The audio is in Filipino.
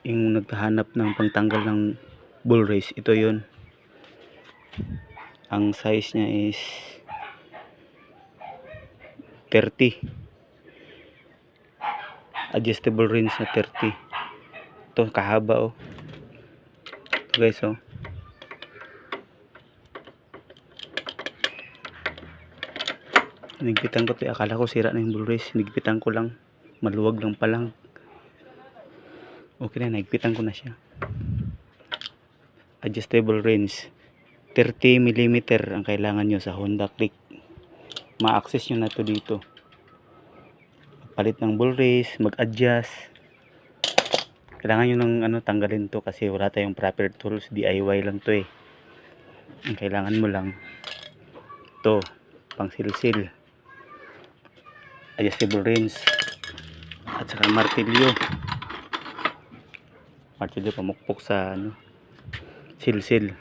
Yung naghahanap ng pangtanggal ng bull race, ito yun. Ang size niya is 30, adjustable rinse na 30. Ito kahaba, oh. Ito guys, oh. Nigpitan ko ito, akala ko sira na yung bull race. Nigpitan ko lang, maluwag lang palang. Okay na, nagpitan ko na siya. Adjustable rinse 30mm ang kailangan nyo sa Honda Click. Ma-access nyo na to dito. Palit ng bull race, mag-adjust. Kailangan nyo ng tanggalin to kasi wala tayong proper tools. DIY lang to eh. Ang kailangan mo lang to, pang silsil, adjustable rinse, at saka martilyo pamukpok sa silsil.